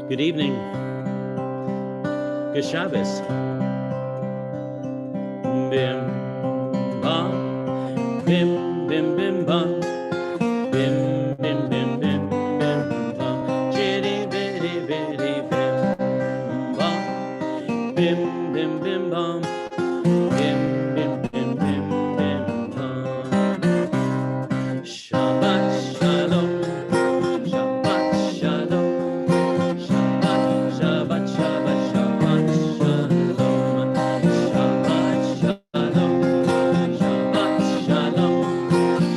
Good evening. Good Shabbos. Bim, bam, bim, bim, bim, bam. Bim, bim, bim, bim, bim, bam. Chitty, bitty, bitty, bim, bam. Bim, bim, bim, bam. Bim, bim, bim, bim, bim, bam. Shabbat shalom. Shabbat shalom. Shabbat, Shabbat, Shabbat, Shabbat shalom. Shabbat shalom. Shabbat shalom.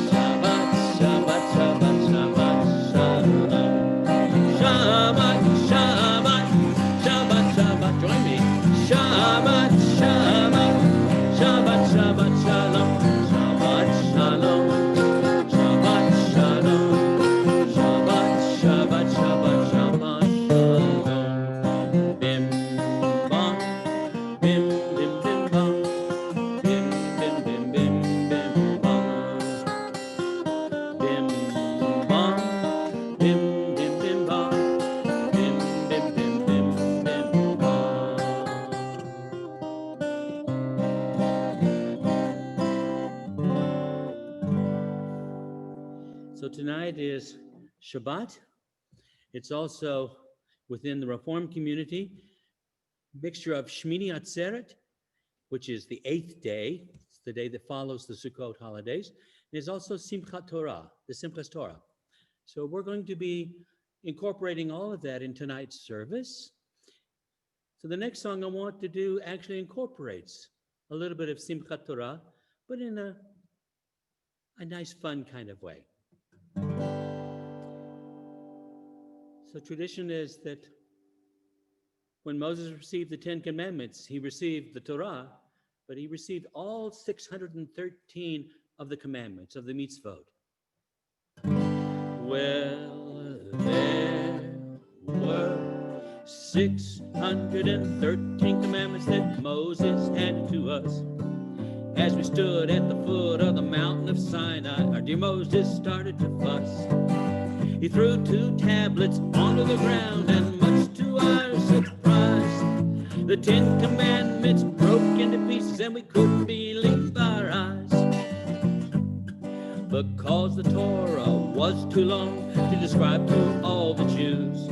Shabbat, Shabbat, Shabbat, Shabbat shalom. Shabbat, Shabbat, Shabbat, Shabbat. Join me. Shabbat, Shabbat, Shabbat, Shabbat shalom. Shabbat shalom. Shabbat shalom. Shabbat, Shabbat, Shabbat, Shabbat shalom. Bim, bam, bim, bim, bim, bam. Bim, bim, bim, bim, bim, bam. Bim, bam, bim, bim, bim, bam. Bim, bim, bim, bim, bim, bam. So tonight is Shabbat. It's also within the Reform community, mixture of Shmini Atzeret, which is the 8th day. It's the day that follows the Sukkot holidays. And it's also Simchat Torah, the Simchas Torah. So we're going to be incorporating all of that in tonight's service. So the next song I want to do actually incorporates a little bit of Simchat Torah, but in a nice, fun kind of way. So tradition is that when Moses received the 10 Commandments, he received the Torah, but he received all 613 of the commandments, of the mitzvot. Well, there were 613 commandments that Moses handed to us. As we stood at the foot of the mountain of Sinai, our dear Moses started to fuss. He threw 2 tablets onto the ground, and much to our surprise, the 10 commandments broke into pieces, and we couldn't believe our eyes. Because the Torah was too long to describe to all the Jews,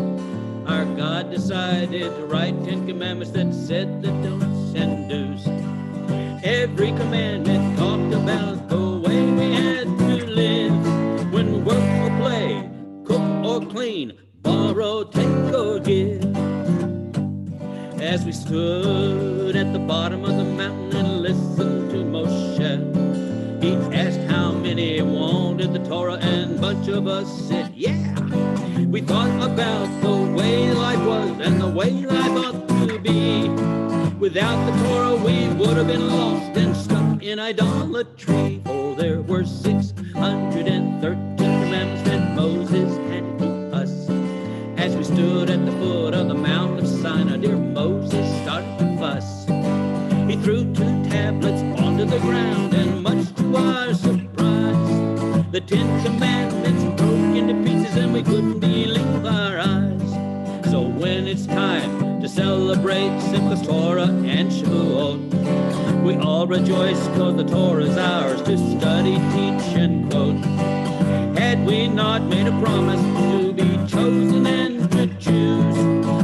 our God decided to write 10 commandments that said the don'ts and do's. Every commandment talked about the way we had to live when we work or play, cook or clean, borrow, take or give. As we stood at the bottom of the mountain and listened to Moshe, he asked how many wanted the Torah, and a bunch of us said, yeah. We thought about the way life was and the way life ought to be. Without the Torah, we would have been lost and stuck in idolatry. For there were 613 commandments that Moses handed to us. As we stood at the foot of the mountain of Sinai, dear Moses started to fuss. He threw 2 tablets onto the ground, and much to our surprise, the 10 commandments broke into pieces, and we couldn't believe our eyes. So when it's time to celebrate Simchas Torah and Shavuot, we all rejoice because the Torah is ours to study, teach, and quote. Had we not made a promise to be chosen and to choose,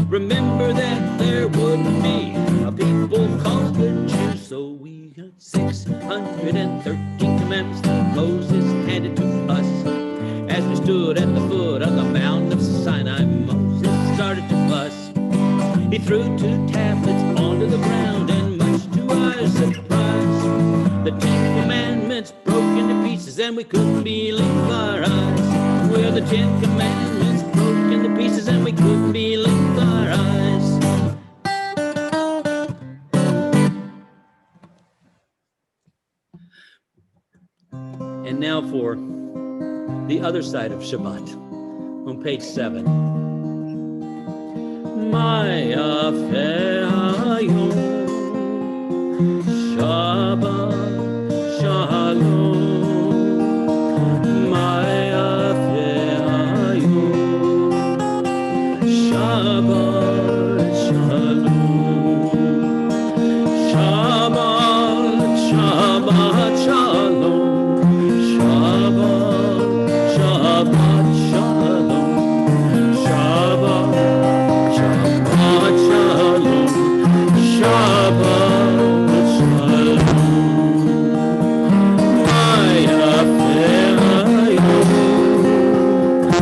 remember that there wouldn't be a people called the Jews. So we got 613 commandments that Moses handed to us. As we stood at the foot of the mountain of Sinai, Moses started to fuss. He threw 2 tablets onto the ground, and much to our surprise, the 10 commandments broke into pieces, and we couldn't believe our eyes. Well, the 10 commandments broke into pieces, and we couldn't believe our eyes. And now for the other side of Shabbat, on page 7. Maya Fe'ayom Shabbat Shalom Maya Fe'ayom Shabbat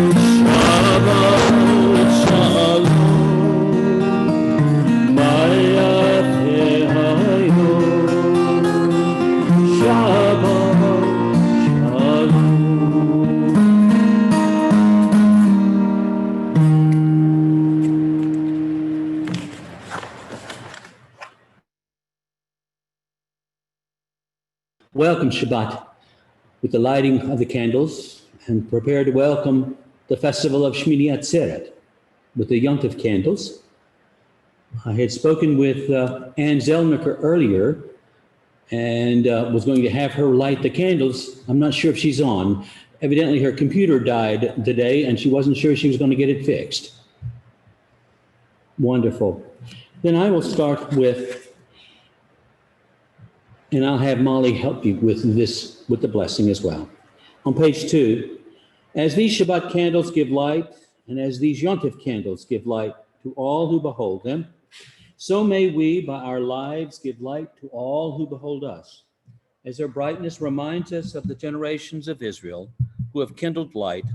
Shabbat Shalom, Maya Hayom, Shabbat Shalom. Welcome Shabbat with the lighting of the candles, and prepare to welcome the festival of Shmini Atzeret with the Yontif candles. I had spoken with Ann Zelniker earlier and was going to have her light the candles. I'm not sure if she's on. Evidently her computer died today and she wasn't sure she was going to get it fixed. Wonderful. Then I will start with, and I'll have Molly help me with this, with the blessing as well. On page 2, as these Shabbat candles give light, and as these Yontif candles give light to all who behold them, so may we, by our lives, give light to all who behold us, as their brightness reminds us of the generations of Israel who have kindled light.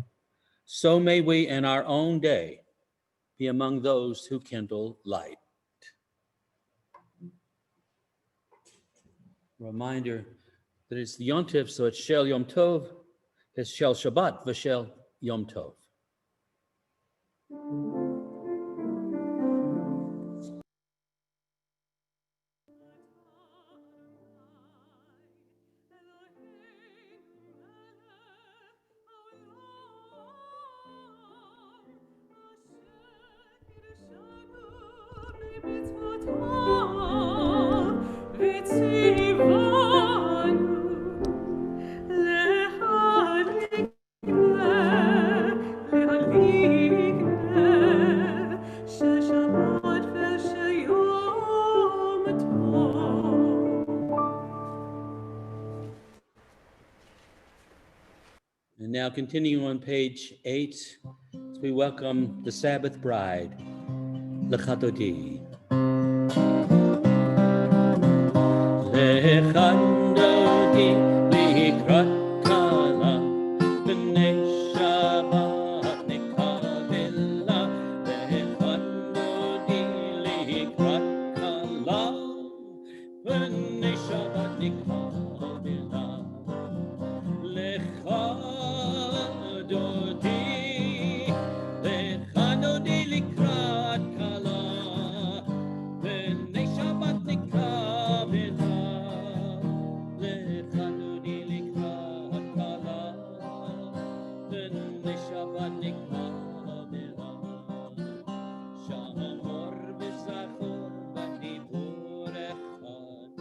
So may we, in our own day, be among those who kindle light. Reminder that it's the Yontif, so it's Shel Yom Tov, it's Shel Shabbat, v'Shel Yom Tov. And now continuing on page 8, as we welcome the Sabbath bride, L'Chatoti. L'Chatoti L'Ikrat Kala B'nei Shabbat Nekavela L'Chatoti L'Ikrat Kala B'nei Shabbat Nekavela L'Chatoti L'Ikrat Kala B'nei Shabbat Nekavela L'Chatoti L'Ikrat Kala B'nei Shabbat Nekavela Shamor v'Zachor v'Dibur Echad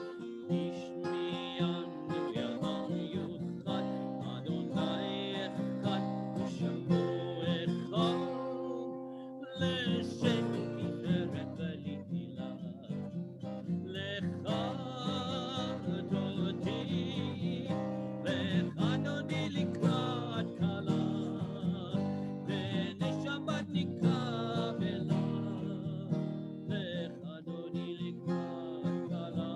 Nishmiyanu Yam Yuchad Adonai Echad U'Shamo Echad L'Shem Tiferet v'Litila L'Chatoti L'Chatoti L'Ikrat Kala B'nei Shabbat Nikavela L'Chatoti L'Ikrat Kala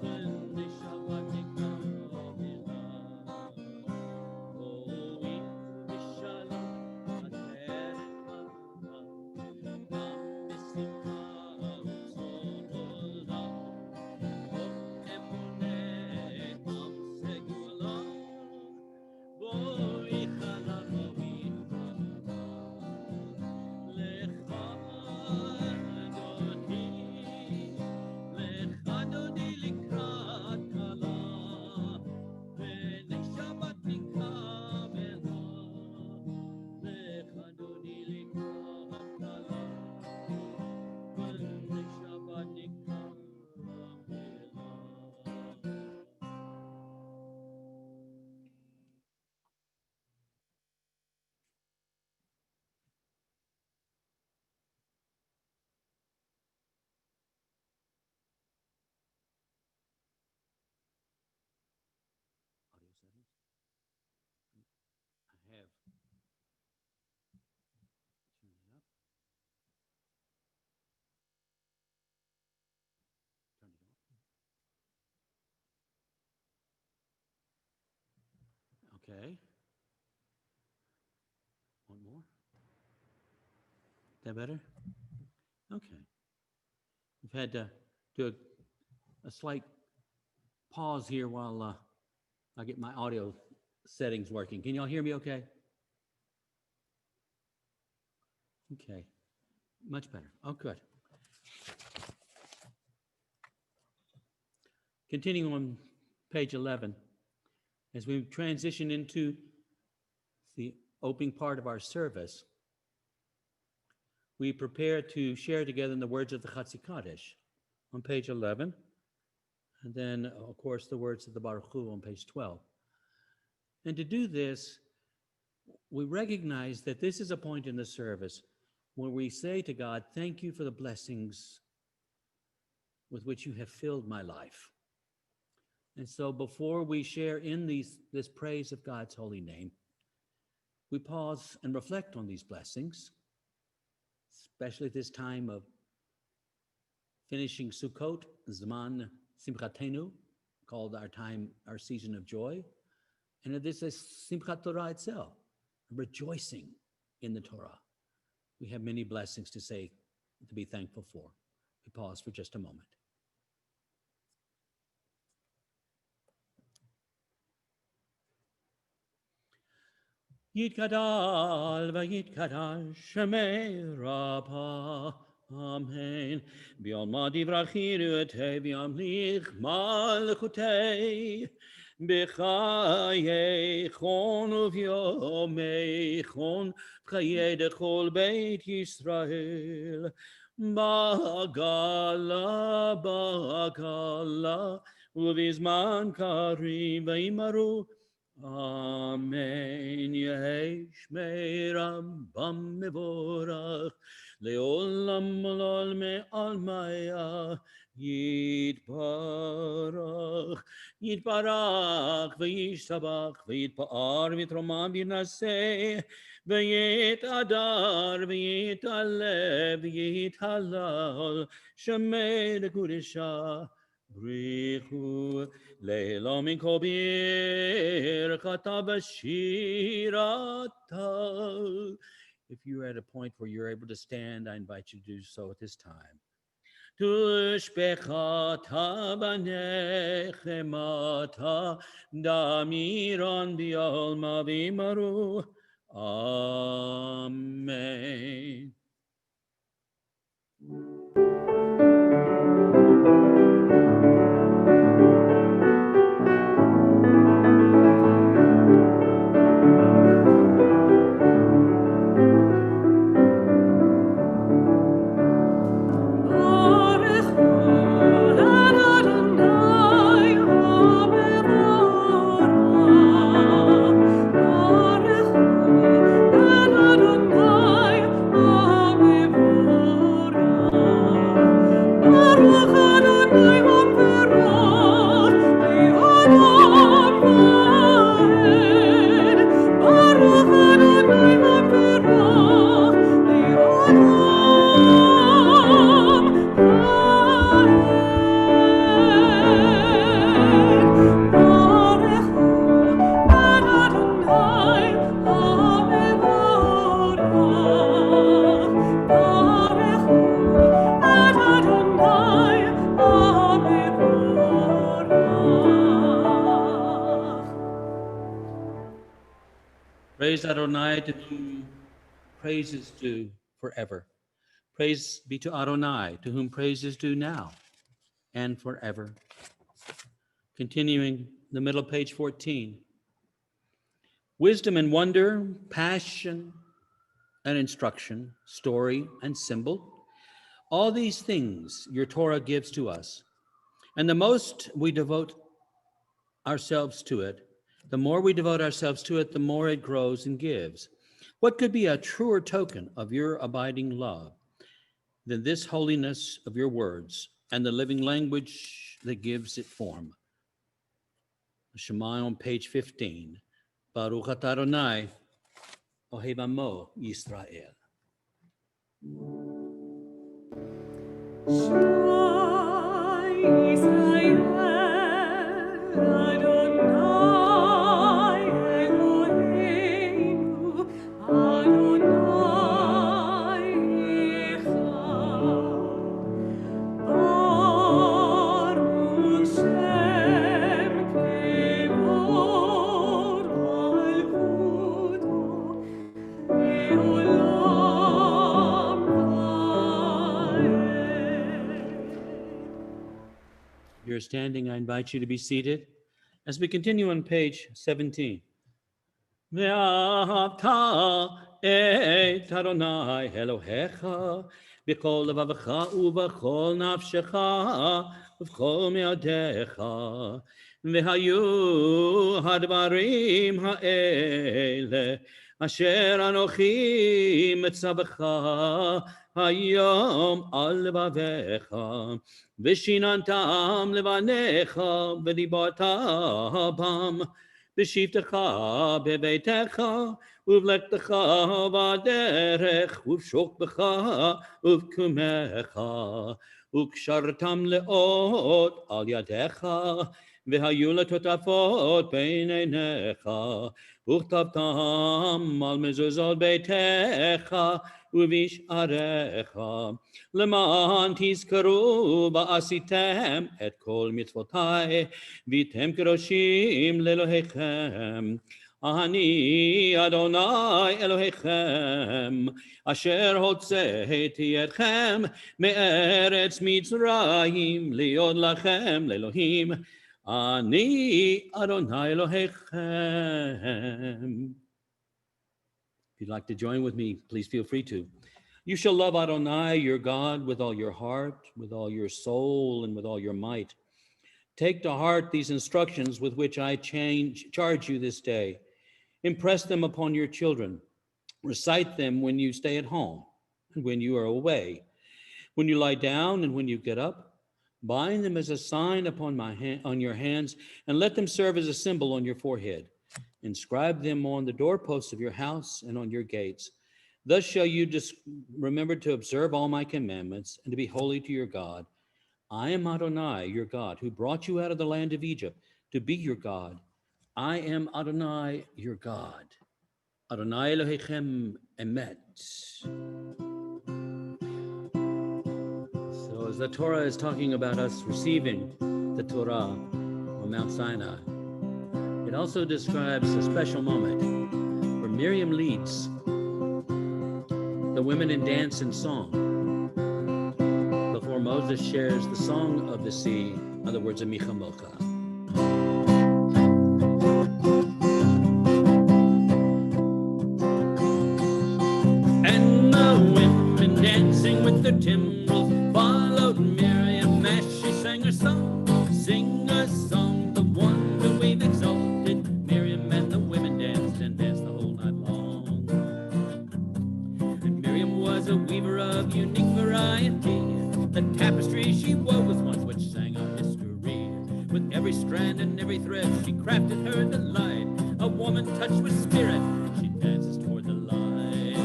B'nei Shabbat Nikavela Goim b'Shalom Ateret Hava Gam b'Simcha Utzor Olam Om Emuneh Am Segula Boi Chala Boi L'Chatoti L'Chatoti L'Ikrat Kala B'nei Shabbat Nikavela L'Chatoti L'Ikrat Kala B'nei Shabbat Nikavela. Audio settings. I have turned it up, turned it off. Okay. that better? Okay. We've had to do a slight pause here while I get my audio settings working. Can y'all hear me okay? Okay. Much better. Oh, good. Continuing on page 11, as we transition into the opening part of our service, we prepare to share together in the words of the Chatzi Kaddish on page 11, and then, of course, the words of the Baruch Hu on page 12. And to do this, we recognize that this is a point in the service where we say to God, thank you for the blessings with which you have filled my life. And so before we share in this praise of God's holy name, we pause and reflect on these blessings, especially at this time of finishing Sukkot, Zman Simchatenu, called our season of joy. And this is Simchat Torah itself, rejoicing in the Torah. We have many blessings to say, to be thankful for. We pause for just a moment. Yitkadal v'yitkadal Shemei Rabbah, Amen. B'yom divrachir etei v'yamlich malchutei b'chayeichon uv'yomeichon b'chayei dechol Beit Yisrael ba'gala uv'izman karim v'imaru Amen. Yehi Shmei Rambam Mevorach Leolam Olol Me'al Maya Yitbarach Yitbarach V'yishtabach V'yitpa'ar V'yitromam V'yinaseh V'yitadar V'yitaleh V'yithalal Shemei Dekudesha Brichu Leila min kobir katabashirata. If you're at a point where you're able to stand, I invite you to do so at this time. Tushpechata banechemata damiran bialma vimaru. Amen. Praise Adonai, to whom praise is due forever. Praise be to Adonai, to whom praise is due now and forever. Continuing the middle of page 14. Wisdom and wonder, passion and instruction, story and symbol, all these things your Torah gives to us. And the most we devote ourselves to it, the more we devote ourselves to it, the more it grows and gives. What could be a truer token of your abiding love than this holiness of your words and the living language that gives it form? Shema on page 15. Baruch atah Adonai, ohev amo Yisrael. you're standing, I invite you to be seated as we continue on page 17. ואהבת את אדוני אלוהיך בכל לבבך ובכל נפשך ובכל מאודיך. והיו הדברים האלה אשר אנוכי מצווך היום על לבביך, ושיננתם לבניך ודיברת בם בשבתך בביתך ובלכתך בדרך ובשוכבך ובקומך, וקשרתם לאות על ידיך והיו לטוטפות בין עיניך, וכתבתם על מזוזות ביתך ובשעריך, למען תזכרו ועשיתם את כל מצוותיי והייתם קדושים לאלוהיכם. אני אדוני אלוהיכם אשר הוצאתי אתכם מארץ מצרים להיות לכם לאלוהים. אני אדוני אלוהיכם. If you'd like to join with me, please feel free to. You shall love Adonai, your God, with all your heart, with all your soul, and with all your might. Take to heart these instructions with which I charge you this day. Impress them upon your children. Recite them when you stay at home and when you are away, when you lie down and when you get up. Bind them as a sign upon on your hands, and let them serve as a symbol on your forehead. Inscribe them on the doorposts of your house and on your gates. Thus shall you remember to observe all my commandments and to be holy to your God. I am Adonai, your God, who brought you out of the land of Egypt to be your God. I am Adonai, your God. Adonai Elohechem Emet. So as the Torah is talking about us receiving the Torah on Mount Sinai, it also describes a special moment where Miriam leads the women in dance and song before Moses shares the song of the sea, in other words, a Michamocha. And the women dancing with their timbrels followed Miriam as she sang her song. Sing a song, the one that we've exalted. Miriam and the women danced and danced the whole night long. And Miriam was a weaver of unique variety. The tapestry she wove was one which sang our history. With every strand and every thread she crafted her delight. A woman touched with spirit, she dances toward the light.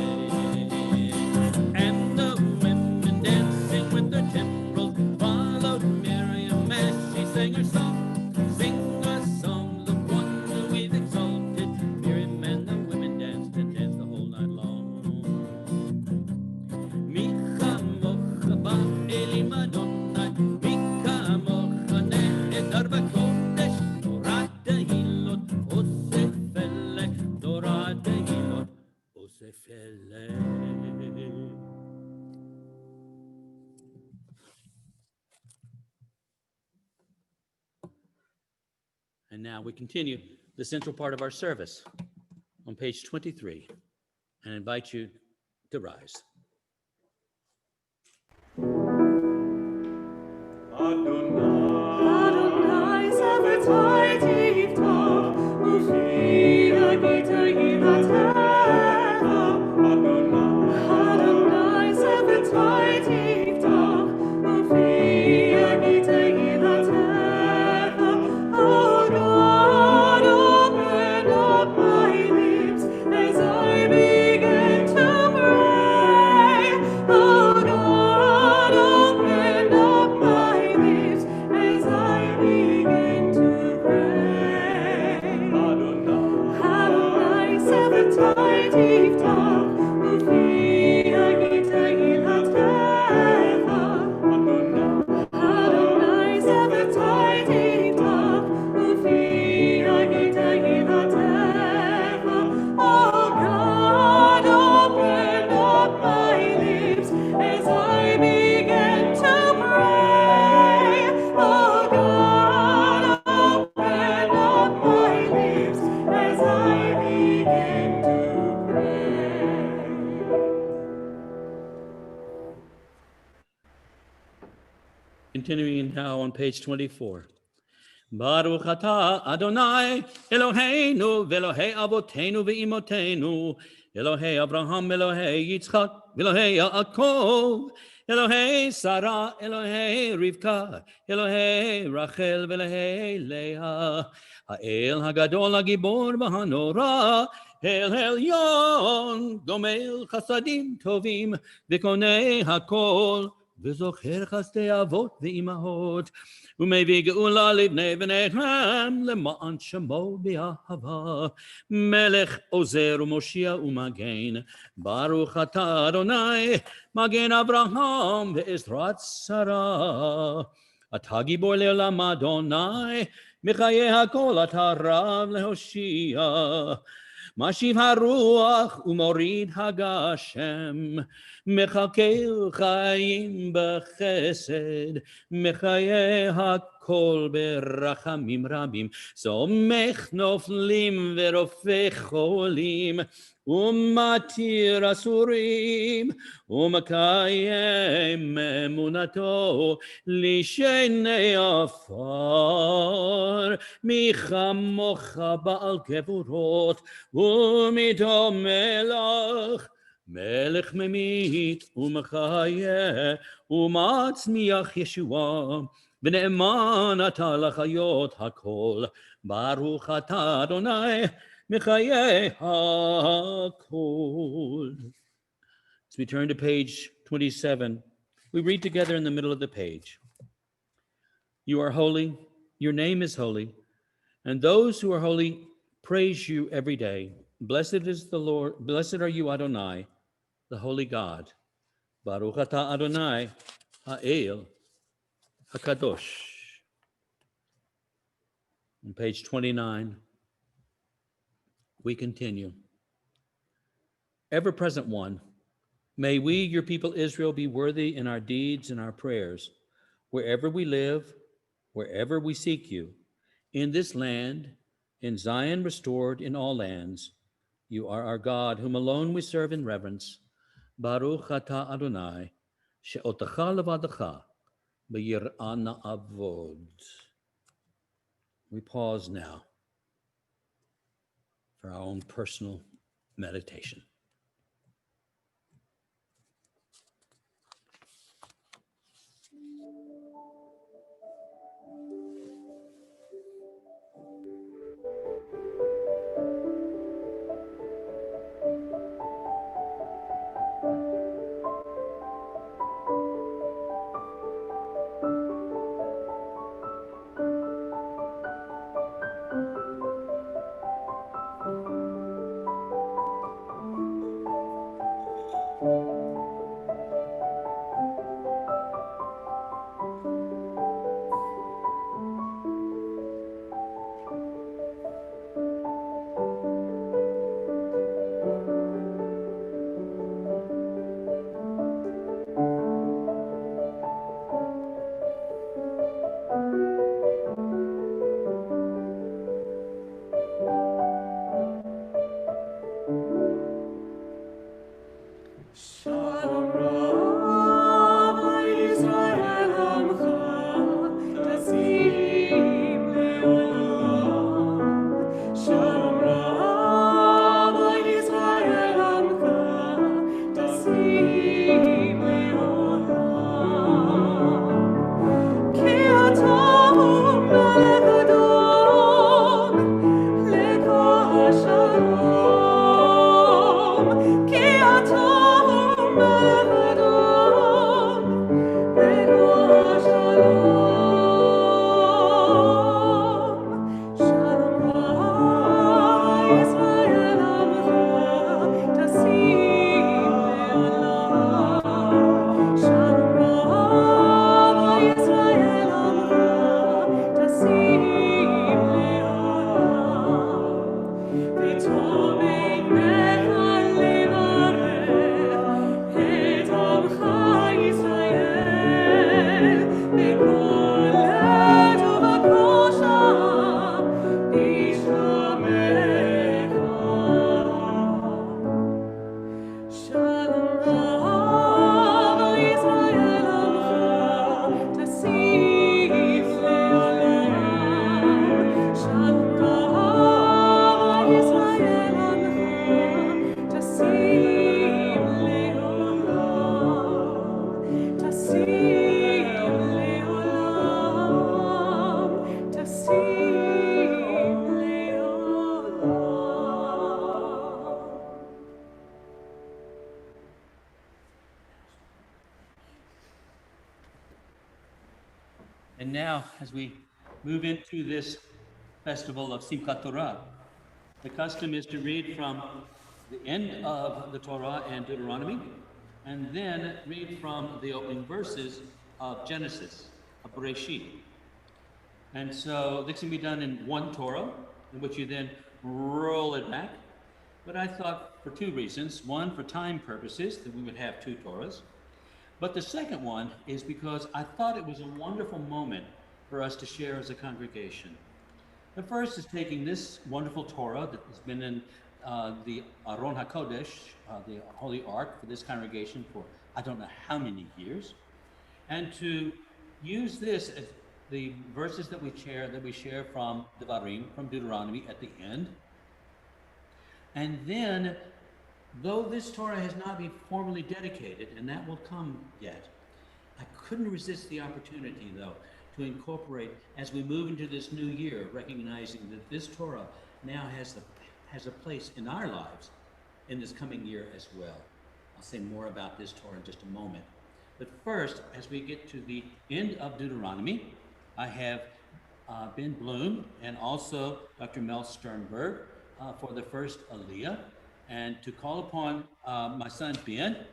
And the women dancing with their timbrels followed Miriam as she sang her song. Sing a song, the one that we've exalted. Miriam and the women danced and danced the whole night long. Micha mocha ba elim Adonai, Micha mocha ne'edar b'kodesh, Torah tehilot oseh felek, Torah tehilot oseh felek. And now we continue the central part of our service on page 23 and invite you to rise. Adonai Sabbatai Tiftach, Ufi Agita Yivatecha. Adonai Sabbatai Tiftach, Ufi Agita Yivatecha. Oh God, open up my lips as I begin to pray. Oh God, open up my lips Continuing now on page 24. Baruch atah Adonai Eloheinu v'Elohei Avotenu v'Imotenu Elohei Abraham Elohei Yitzchak Elohei Yaakov Elohei Sarah Elohei Rivka Elohei Rachel v'Elohei Leah Ha'el Hagadol Hagibor v'Hanora El Elyon Gomel Chasadim Tovim v'Konei Hakol v'Zocher Chasdei Avot v'Imahot ומביא גאולה לבני בניהם למען שמו באהבה מלך עוזר ומושיע ומגן ברוך אתה אדוני מגן אברהם ועזרת שרה אתה גיבור לעולם אדוני מחיי הכל אתה רב להושיע משיב הרוח ומוריד הגשם מחכה חיים בחסד מחיי הכל ברחמים רבים סומך נופלים ורופא חולים ומתיר אסורים ומקיים אמונתו לשני עפר מי כמוך בעל גבורות ומיתו מלך מלך ממית ומחיה ומצמיח ישועה ונאמן אתה לחיות הכל ברוך אתה אדוני מחיי הכל. As we turn to page 27, we read together in the middle of the page. You are holy, your name is holy, and those who are holy praise you every day. Blessed is the Lord, blessed are you Adonai, the holy God. Baruch atah Adonai ha'el hakadosh. On page 29, we continue. Ever-present one, may we, your people Israel, be worthy in our deeds and our prayers, wherever we live, wherever we seek you, in this land, in Zion restored in all lands. You are our God, whom alone we serve in reverence. Baruch atah Adonai, she'otacha levadacha, b'yir'ah na'avod. We pause now for our own personal meditation. And now, as we move into this festival of Simchat Torah, the custom is to read from the end of the Torah and Deuteronomy, and then read from the opening verses of Genesis, of Bereshit. And so this can be done in one Torah, in which you then roll it back. But I thought for two reasons. One, for time purposes, that we would have two Torahs. But the second one is because I thought it was a wonderful moment for us to share as a congregation. The first is taking this wonderful Torah that has been in the Aron HaKodesh, the Holy Ark for this congregation for I don't know how many years, and to use this as the verses that we share from Devarim, from Deuteronomy at the end. And then, though this Torah has not been formally dedicated, and that will come yet, I couldn't resist the opportunity, though, to incorporate as we move into this new year, recognizing that this Torah now has a place in our lives in this coming year as well. I'll say more about this Torah in just a moment. But first, as we get to the end of Deuteronomy, I have Ben Bloom and also Dr. Mel Sternberg for the first Aliyah, and to call upon my son Ben,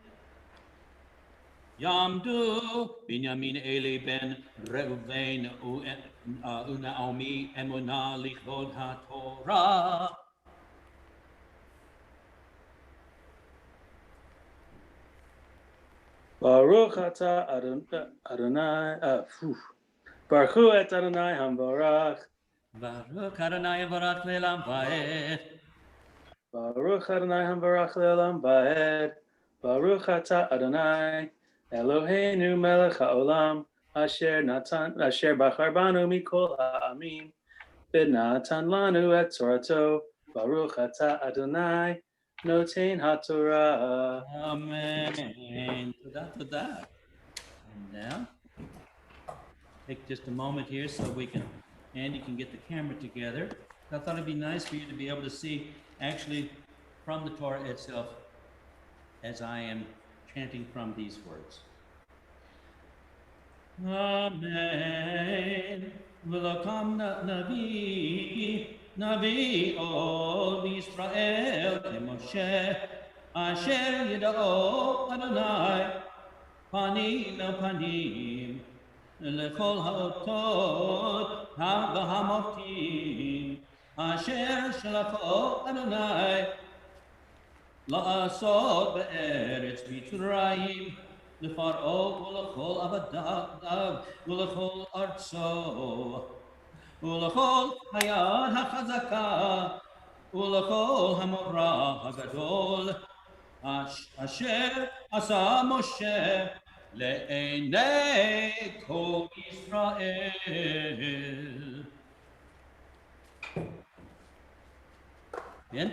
Yamdu Binyamin Eli ben Reuven Naomi Emunah Lichvod HaTorah. Baruch atah Adonai, Baruch hu et Adonai Hamvarach. Baruch Adonai Barak Le'elam Va'ed. Baruch Adonai Hamvarach Le'elam Va'ed. Baruch atah Adonai Eloheinu melech haolam asher bachar banu mikol ha'amim v'natan lanu et torato. Baruch atah Adonai noten haTorah. Amen. Todah. And now, take just a moment here so Andy can get the camera together. I thought it'd be nice for you to be able to see actually from the Torah itself as I am chanting from these words. Amen. V'lokam Navi ol Yisrael Moshe Asher Yidao Adonai Panim el Panim Lechol Haotot V'Hamoftim Asher Shalachot Adonai La'asot Be'eretz Mitzrayim Lefar'o U'lechol Avadav U'lechol Artso U'lechol Hayad HaChazaka U'lechol Hamorah HaGadol Asher Asa Moshe Le'enei Kol Yisrael. Bien?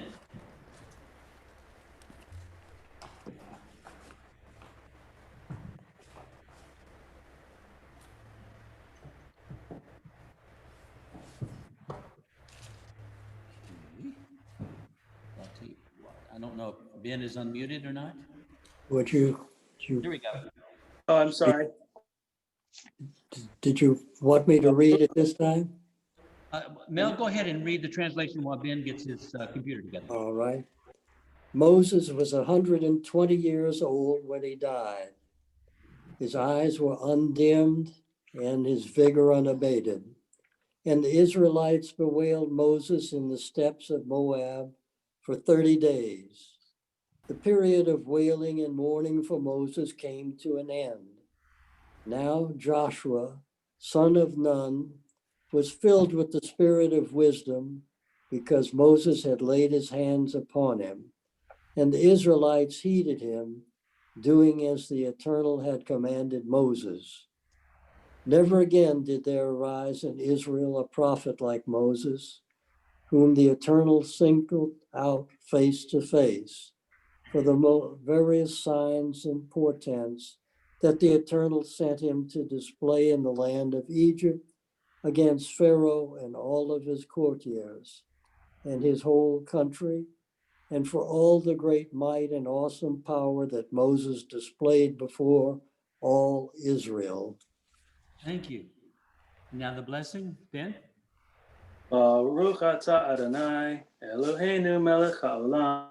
I don't know if Ben is unmuted or not. Would you Here we go. Oh, I'm sorry. did you want me to read it this time? Mel, go ahead and read the translation while Ben gets his computer together. All right. Moses was 120 years old when he died. His eyes were undimmed and his vigor unabated. And the Israelites bewailed Moses in the steppes of Moab for 30 days. The period of wailing and mourning for Moses came to an end. Now Joshua, son of Nun, was filled with the spirit of wisdom because Moses had laid his hands upon him. And the Israelites heeded him, doing as the Eternal had commanded Moses. Never again did there arise in Israel a prophet like Moses, whom the Eternal singled out face to face for the various signs and portents that the Eternal sent him to display in the land of Egypt against Pharaoh and all of his courtiers and his whole country, and for all the great might and awesome power that Moses displayed before all Israel. Thank you. Now the blessing, Ben. Baruch atah Adonai, Eloheinu melech haolam,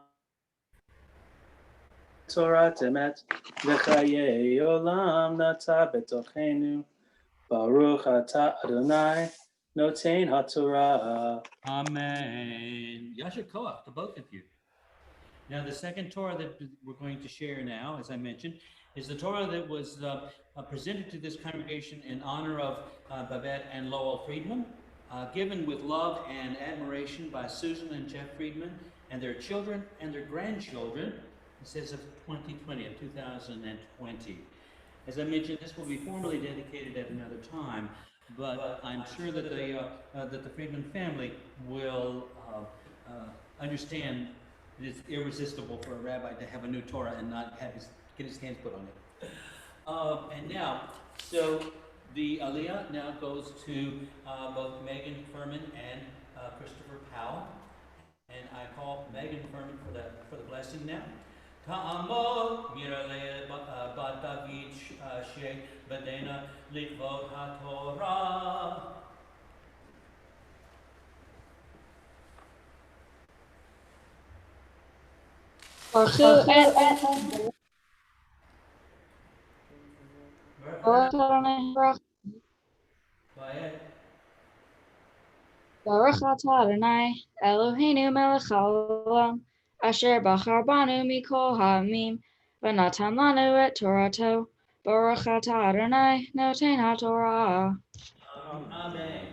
Torah temet, v'chayei olam nata betochenu. Baruch atah Adonai, noten haTorah. Amen. Yasher Koach to both of you. Now, the second Torah that we're going to share now, as I mentioned, is the Torah that was presented to this congregation in honor of Babette and Lowell Friedman, given with love and admiration by Susan and Jeff Friedman and their children and their grandchildren. It says of 2020, of 2020. As I mentioned, this will be formally dedicated at another time, but I'm sure that the Friedman family will understand it is irresistible for a rabbi to have a new Torah and not get his hands put on it. And now, so the Aliyah now goes to both Megan Furman and Christopher Powell, and I call Megan Furman for the blessing now. Ta'amol mirale bat David she badena litvot haTorah. Baruch Adonai Baruch atah Adonai Eloheinu melech haolam asher bachar banu mikol ha'amim v'natan lanu et Torato. Baruch atah Adonai noten haTorah. Amen.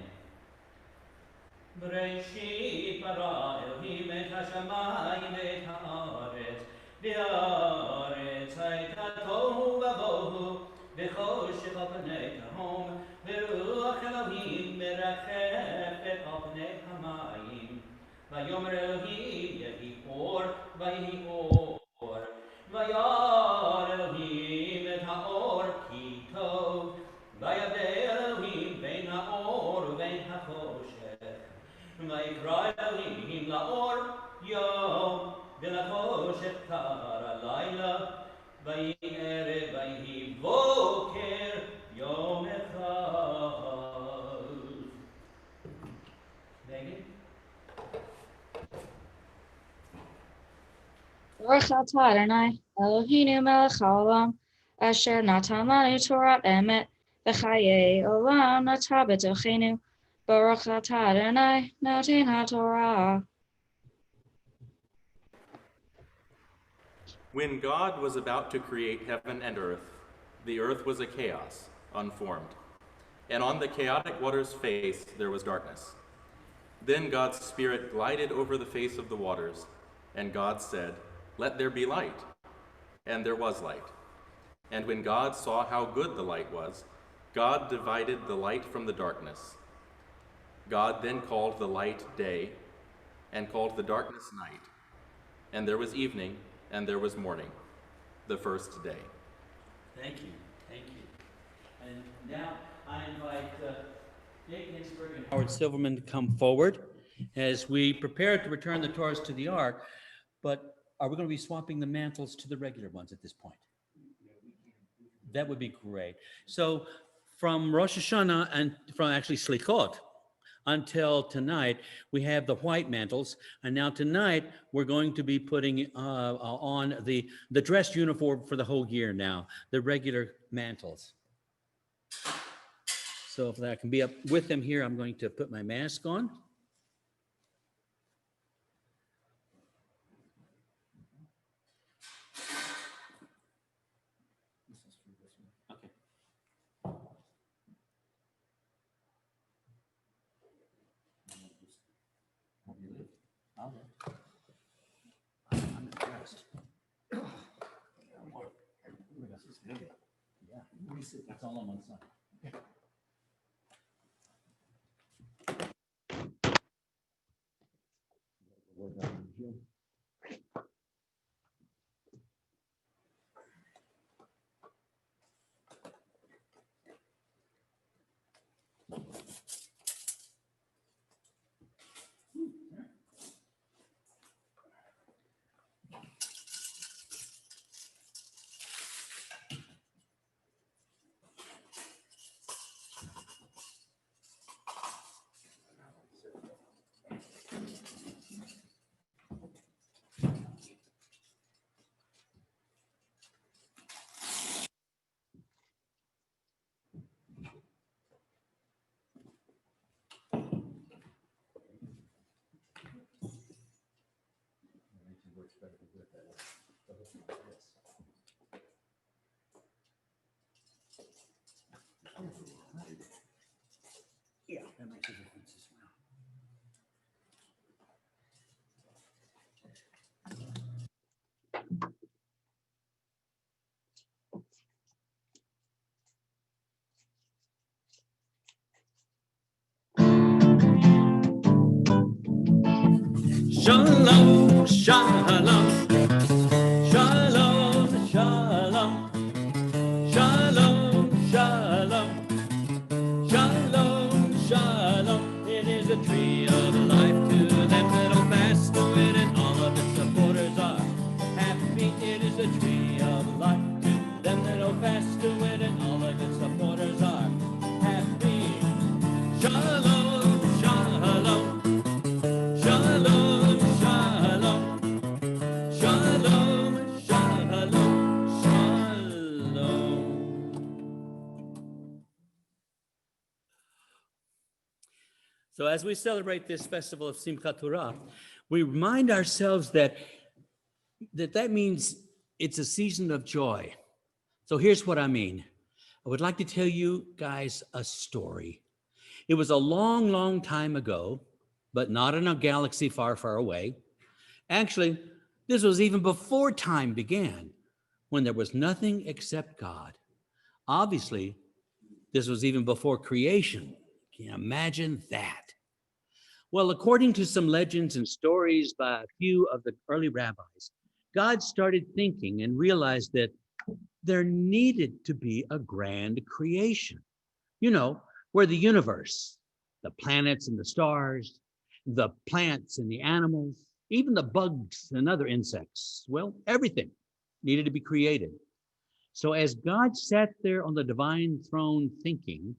Bereshit bara Elohim et hashamayim et haaretz v'haaretz hayta tohu v'vohu v'choshech al pnei tahom v'ruach Elohim merachefet al pnei hamayim vayomer Elohim yehi or vayehi or vayar Elohim et haor ki tov vayavdei Elohim bein haor u'bein hachoshech ויקרא אלוהים לאור יום ולחושך קרא לילה ויהי ערב ויהי בוקר יום אחד. Megan? Baruch atah Adonai Eloheinu melech haolam asher natan lanu Torat emet v'chayei olam nata b'tochenu. Baruch atah Adonai noten haTorah. When God was about to create heaven and earth, the earth was a chaos, unformed, and on the chaotic water's face there was darkness. Then God's Spirit glided over the face of the waters, and God said, "Let there be light." And there was light. And when God saw how good the light was, God divided the light from the darkness. God then called the light day, and called the darkness night. And there was evening, and there was morning, the first day. Thank you. And now I invite Jake Ginsburg and Howard Silverman to come forward as we prepare to return the Torahs to the Ark. But are we going to be swapping the mantles to the regular ones at this point? That would be great. So from Rosh Hashanah and from actually Slichot until tonight, we have the white mantles. And now tonight, we're going to be putting on the dress uniform for the whole year now, the regular mantles. So if I can be up with them here, I'm going to put my mask on. Okay. I'm impressed. Yeah, that's all on one side. Yeah, that makes a difference as well. Shalom, shalom, shalom, shalom, shalom, shalom, shalom, shalom. It is a tree of life to them that hold fast to it, and all of its supporters are happy. It is a tree of life to them that hold fast to it, and all of its supporters are happy. Shalom, shalom, shalom, shalom, shalom, shalom, shalom. So as we celebrate this festival of Simchat Torah, we remind ourselves that means it's a season of joy. So here's what I mean. I would like to tell you guys a story. It was a long, long time ago, but not in a galaxy far, far away. Actually, this was even before time began, when there was nothing except God. Obviously, this was even before creation. Can you imagine that? Well, according to some legends and stories by a few of the early rabbis, God started thinking and realized that there needed to be a grand creation. You know, where the universe, the planets and the stars, the plants and the animals, even the bugs and other insects, well, everything needed to be created. So as God sat there on the divine throne thinking,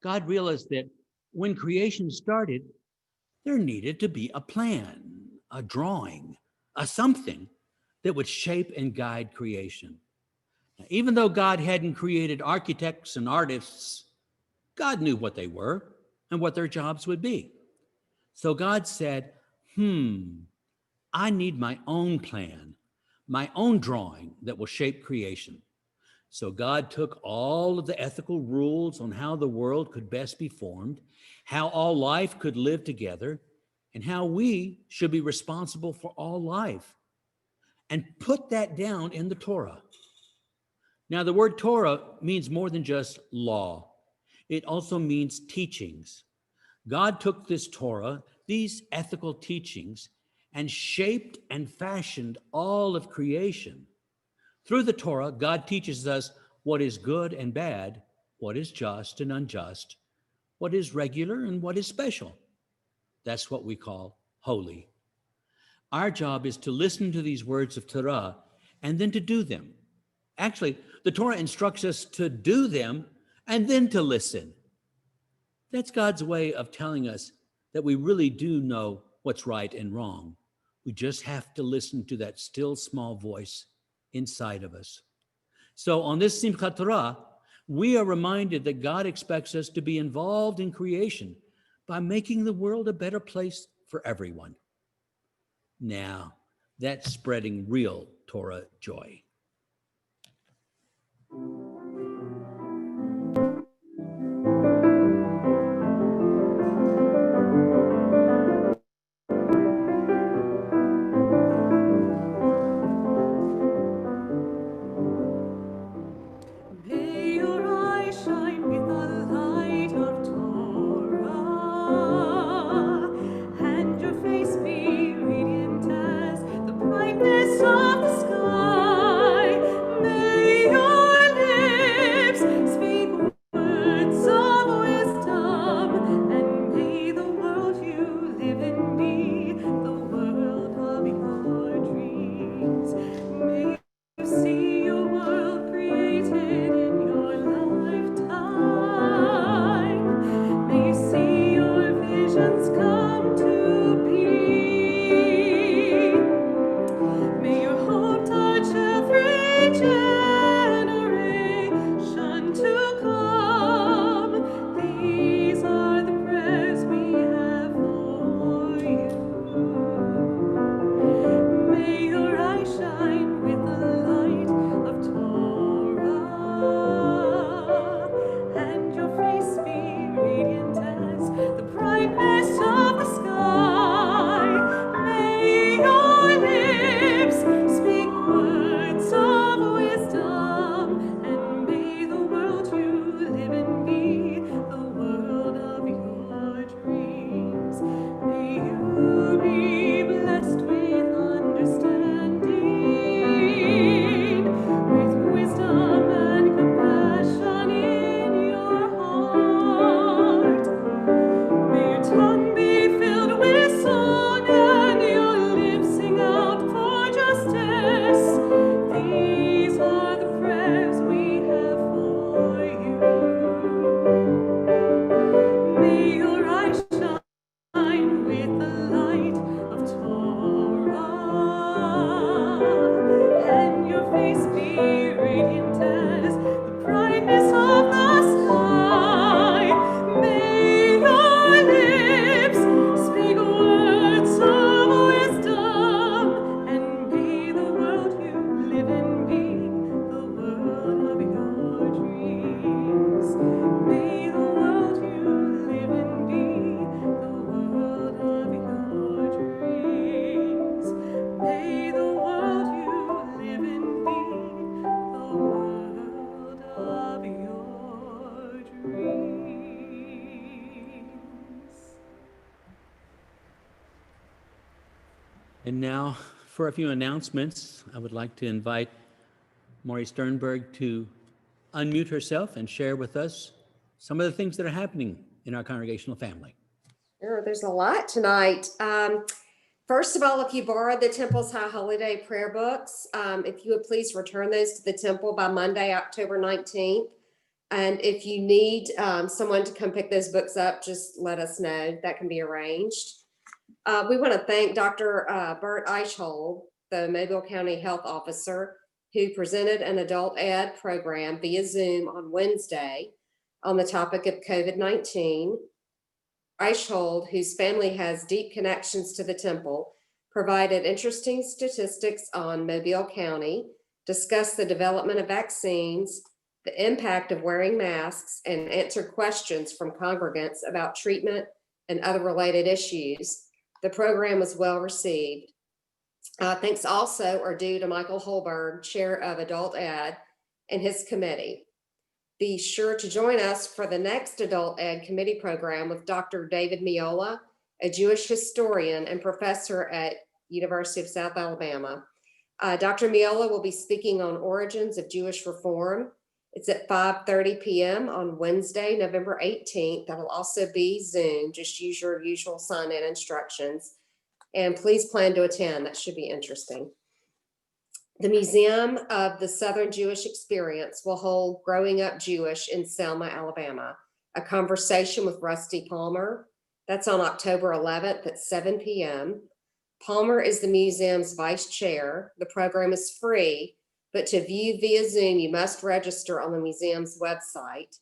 God realized that when creation started, there needed to be a plan, a drawing, a something that would shape and guide creation. Now, even though God hadn't created architects and artists, God knew what they were and what their jobs would be. So God said, I need my own plan, my own drawing that will shape creation. So God took all of the ethical rules on how the world could best be formed, how all life could live together, and how we should be responsible for all life, and put that down in the Torah. Now, the word Torah means more than just law. It also means teachings. God took this Torah, these ethical teachings, and shaped and fashioned all of creation. Through the Torah, God teaches us what is good and bad, what is just and unjust, what is regular and what is special. That's what we call holy. Our job is to listen to these words of Torah and then to do them. Actually, the Torah instructs us to do them and then to listen. That's God's way of telling us that we really do know what's right and wrong. We just have to listen to that still small voice inside of us. So on this Simchat Torah, we are reminded that God expects us to be involved in creation by making the world a better place for everyone. Now, that's spreading real Torah joy. May your eyes shine with the light of Torah, and your face be radiant as the brightness of the sky. May your lips speak words of wisdom, and may the world you live in be the world of your dreams. May you see your world created in your lifetime. May you see your visions come to be. May your hope And now for a few announcements, I would like to invite Maury Sternberg to unmute herself and share with us some of the things that are happening in our congregational family. Sure, there's a lot tonight. First of all, if you borrowed the Temple's High Holiday prayer books, if you would please return those to the Temple by Monday, October 19th. And if you need someone to come pick those books up, just let us know. That can be arranged. We want to thank Dr. Bert Eichhold, the Mobile County Health Officer, who presented an adult ed program via Zoom on Wednesday on the topic of COVID-19. Eichhold, whose family has deep connections to the Temple, provided interesting statistics on Mobile County, discussed the development of vaccines, the impact of wearing masks, and answered questions from congregants about treatment and other related issues. The program was well received. Thanks also are due to Michael Holberg, Chair of Adult Ed, and his committee. Be sure to join us for the next Adult Ed Committee program with Dr. David Miola, a Jewish historian and professor at University of South Alabama. Dr. Miola will be speaking on origins of Jewish reform. It's at 5:30 p.m. on Wednesday, November 18th. That'll also be Zoom. Just use your usual sign-in instructions. And please plan to attend. That should be interesting. The Museum of the Southern Jewish Experience will hold Growing Up Jewish in Selma, Alabama, a conversation with Rusty Palmer. That's on October 11th at 7 p.m. Palmer is the museum's vice chair. The program is free, but to view via Zoom, you must register on the museum's website.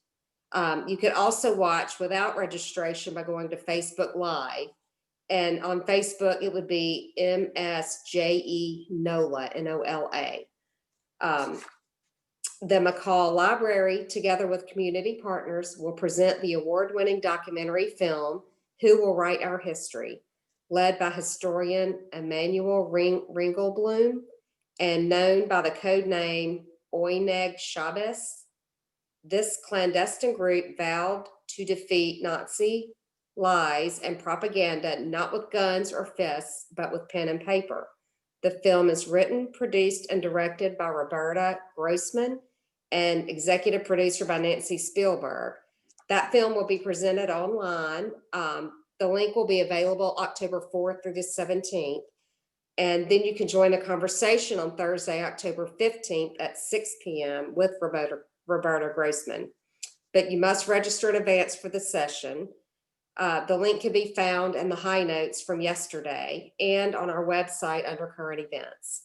You could also watch without registration by going to Facebook Live. And on Facebook, it would be MSJE NOLA, N-O-L-A. The McCall Library, together with community partners, will present the award-winning documentary film, Who Will Write Our History, led by historian Emmanuel Ringelblum and known by the code name Oyneg Shabbos. This clandestine group vowed to defeat Nazi lies and propaganda, not with guns or fists, but with pen and paper. The film is written, produced, and directed by Roberta Grossman and executive producer by Nancy Spielberg. That film will be presented online. The link will be available October 4th through the 17th. And then you can join a conversation on Thursday, October 15th at 6 p.m. with Roberta Grossman. But you must register in advance for the session. The link can be found in the high notes from yesterday and on our website under current events.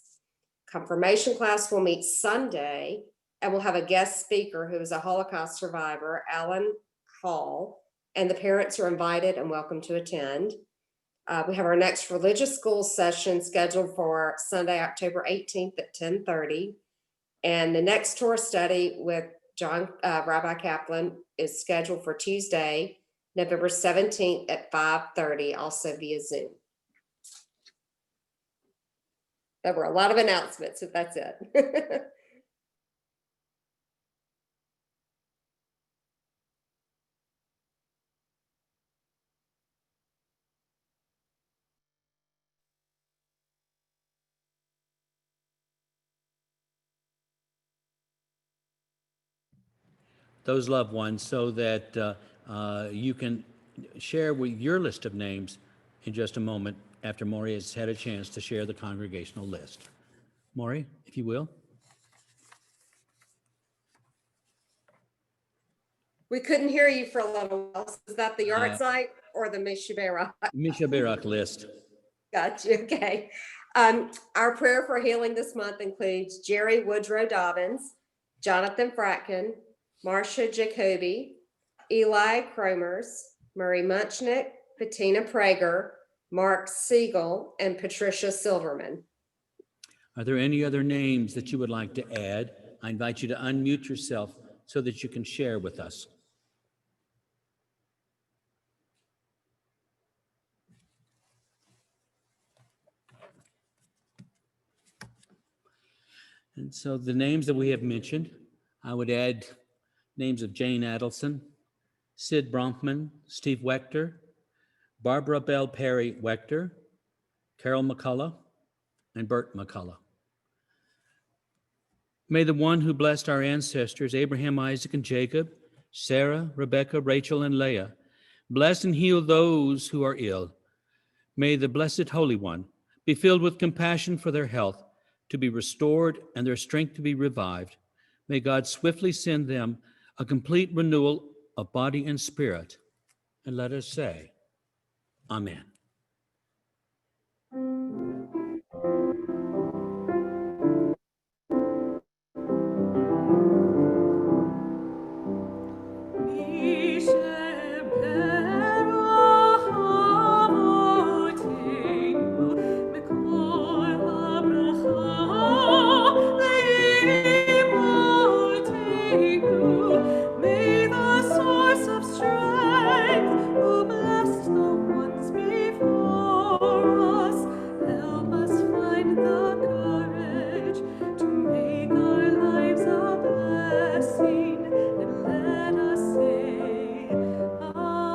Confirmation class will meet Sunday and we'll have a guest speaker who is a Holocaust survivor, Alan Hall, and the parents are invited and welcome to attend. We have our next religious school session scheduled for Sunday, October 18th at 10:30. And the next Torah study with Rabbi Kaplan is scheduled for Tuesday, November 17th at 5:30, also via Zoom. There were a lot of announcements, if that's it. Those loved ones so that you can share with your list of names in just a moment after Maury has had a chance to share the congregational list. Maury, if you will. We couldn't hear you for a little while. Is that the yard site or the Mishaberach? Mishaberach list. Gotcha. Okay. Our prayer for healing this month includes Jerry Woodrow Dobbins, Jonathan Fratkin, Marcia Jacoby, Eli Cromers, Murray Munchnick, Bettina Prager, Mark Siegel, and Patricia Silverman. Are there any other names that you would like to add? I invite you to unmute yourself so that you can share with us. And so the names that we have mentioned, I would add names of Jane Adelson, Sid Bronfman, Steve Wechter, Barbara Bell Perry Wechter, Carol McCullough, and Bert McCullough. May the one who blessed our ancestors, Abraham, Isaac, and Jacob, Sarah, Rebecca, Rachel, and Leah, bless and heal those who are ill. May the Blessed Holy One be filled with compassion for their health, to be restored and their strength to be revived. May God swiftly send them a complete renewal of body and spirit. And let us say, Amen. May the source of strength, who blessed the ones before us, help us find the courage to make our lives a blessing, and let us say, Amen.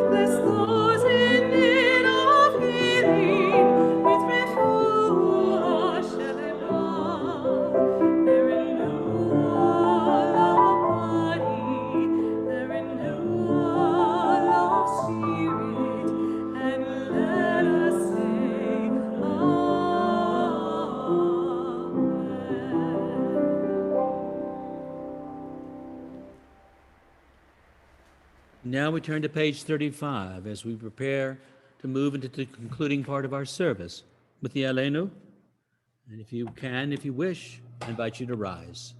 Bless those in need of healing with refuah shelema. Their renewal of body, their renewal of spirit, and let us say, Now we turn to page 35 as we prepare to move into the concluding part of our service with the Aleinu. And if you wish, I invite you to rise.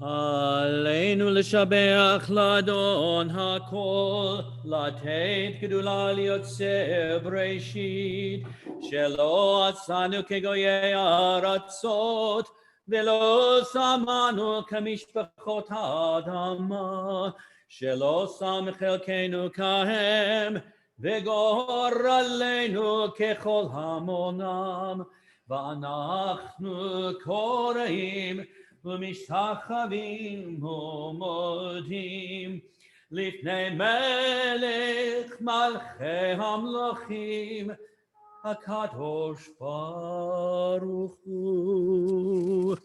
Aleinu l'shabeach ladon hakol, lateit gedula liyotzeh breshit, shelo atzanu kegoyei aratzot, velo samanu kamishpachot ha'adama, shelo sam chelkenu kahem, vegor aleinu kechol hamonam, va'anachnu koreim, ומשתחווים ומודים לפני מלך מלכי המלכים הקדוש ברוך הוא.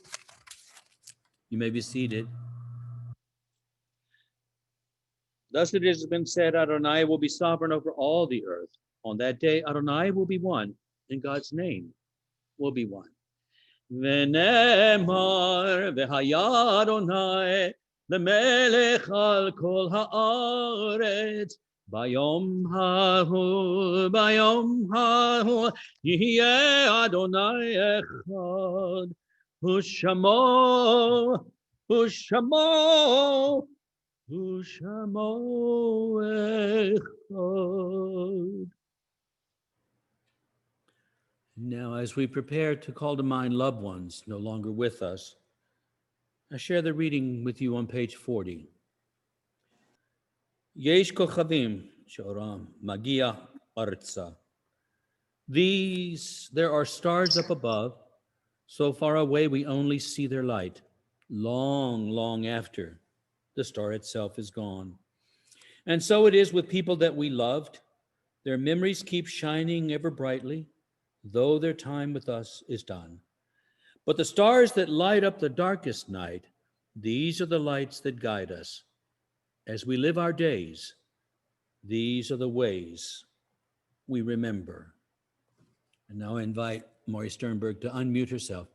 You may be seated. Thus it has been said, Adonai will be sovereign over all the earth. On that day, Adonai will be one, and God's name will be one. ונאמר והיה אדוני למלך על כל הארץ ביום ההוא יהיה אדוני אחד ושמו אחד. Now, as we prepare to call to mind loved ones no longer with us, I share the reading with you on page 40. Yesh kochavim sheoram magia artza. There are stars up above, so far away we only see their light, long, long after the star itself is gone. And so it is with people that we loved. Their memories keep shining ever brightly, though their time with us is done. But the stars that light up the darkest night, these are the lights that guide us. As we live our days, these are the ways we remember. And now I invite Maury Sternberg to unmute herself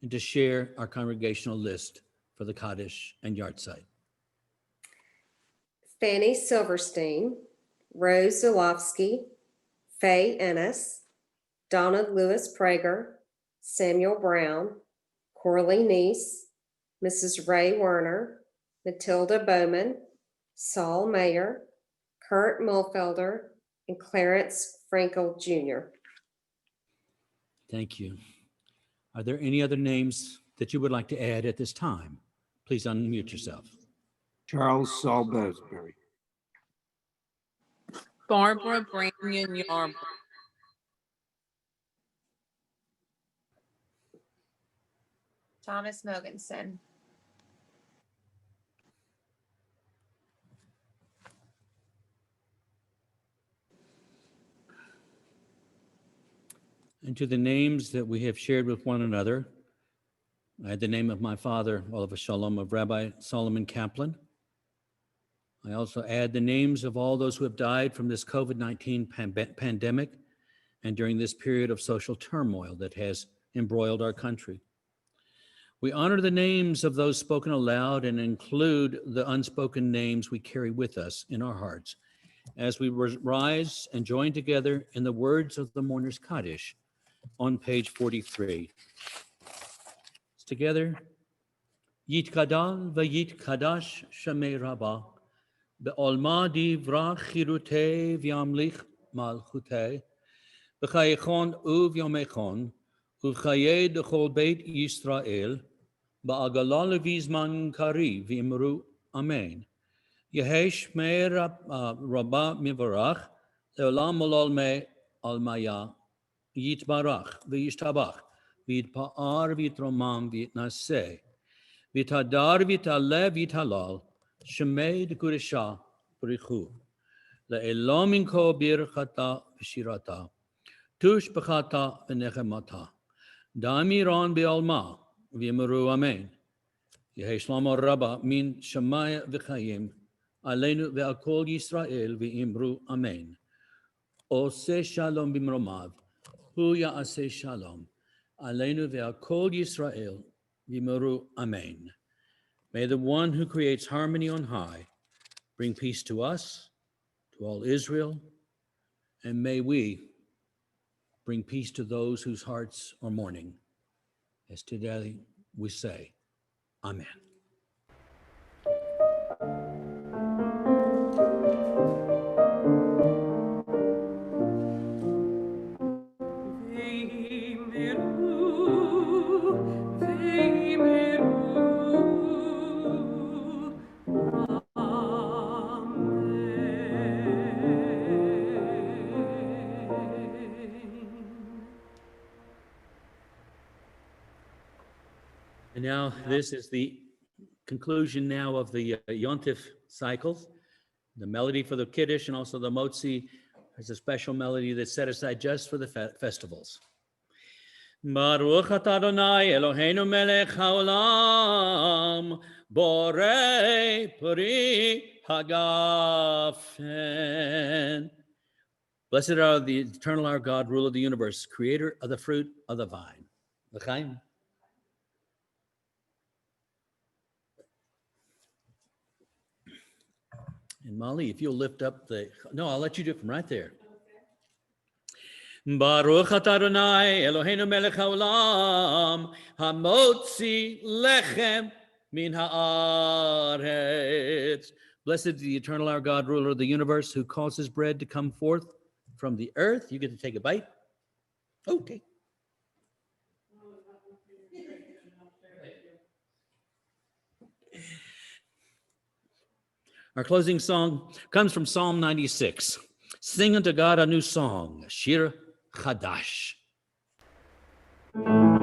and to share our congregational list for the Kaddish and Yahrzeit. Fanny Silverstein, Rose Zulofsky, Faye Ennis, Donna Lewis Prager, Samuel Brown, Coralie Neese, Mrs. Ray Werner, Matilda Bowman, Saul Mayer, Kurt Mulfelder, and Clarence Frankel Jr. Thank you. Are there any other names that you would like to add at this time? Please unmute yourself. Charles Saul Besbury. Barbara Branyan Yarbrough. Thomas Mogensen. And to the names that we have shared with one another, I add the name of my father, Oliver Shalom, of Rabbi Solomon Kaplan. I also add the names of all those who have died from this COVID-19 pandemic and during this period of social turmoil that has embroiled our country. We honor the names of those spoken aloud and include the unspoken names we carry with us in our hearts as we rise and join together in the words of the Mourner's Kaddish on page 43. Together, Yitkadal v'yitkadash Shemei Rabbah, be'olma divra chirutei v'yamlich malchutei, b'chayechon u'v'yomechon, u'chayei d'chol beit Yisrael, ba'agala levizman kari v'imru amen. Yehei Shmei Rabbah mivarach, le'olam molol me almaya, yitbarach v'yishtabach, v'yitpa'ar v'yitromam v'yitnaseh, v'yitadar v'yitaleh v'yitalal, Shemei d'kuresha b'richu, le'elam minko birchata v'shirata, tush b'chata v'nechemata, da'amiran be'alma v'yimru amen. Yehei Shlomo Rabbah min Shemaya v'chayim, aleinu ve'akol Yisrael v'imru amen. Ose shalom b'mromav, hu ya'aseh shalom, aleinu ve'akol Yisrael v'imru amen. May the one who creates harmony on high bring peace to us, to all Israel, and may we bring peace to those whose hearts are mourning. As today we say, Amen. And now this is the conclusion now of the Yontif cycles. The melody for the Kiddush and also the Motzi is a special melody that's set aside just for the festivals. Baruch atah Adonai Eloheinu melech haolam, borei peri hagafen. Blessed are the eternal our God, ruler of the universe, creator of the fruit of the vine. L'chaim. And Molly, if you'll lift up no, I'll let you do it from right there. Baruch atah Adonai Eloheinu melech haolam, hamotzi lechem min haaretz. Blessed is the eternal our God, ruler of the universe, who causes bread to come forth from the earth. You get to take a bite. Okay. Our closing song comes from Psalm 96. Sing unto God a new song, Shir Chadash. Shir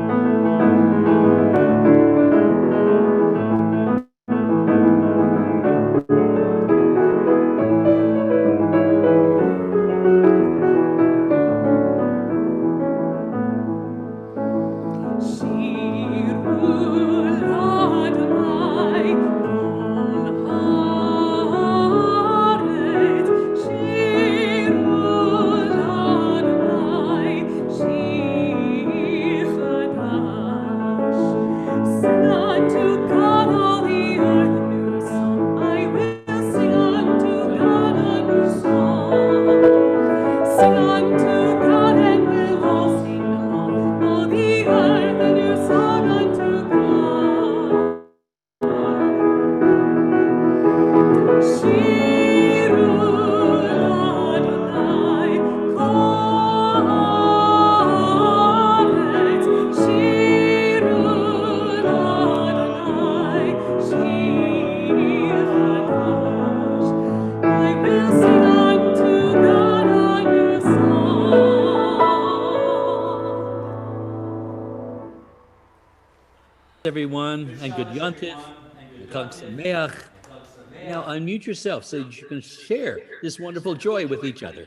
everyone, and good Yontif, and Chag Sameach. Now unmute yourself so you can share this wonderful joy with each other.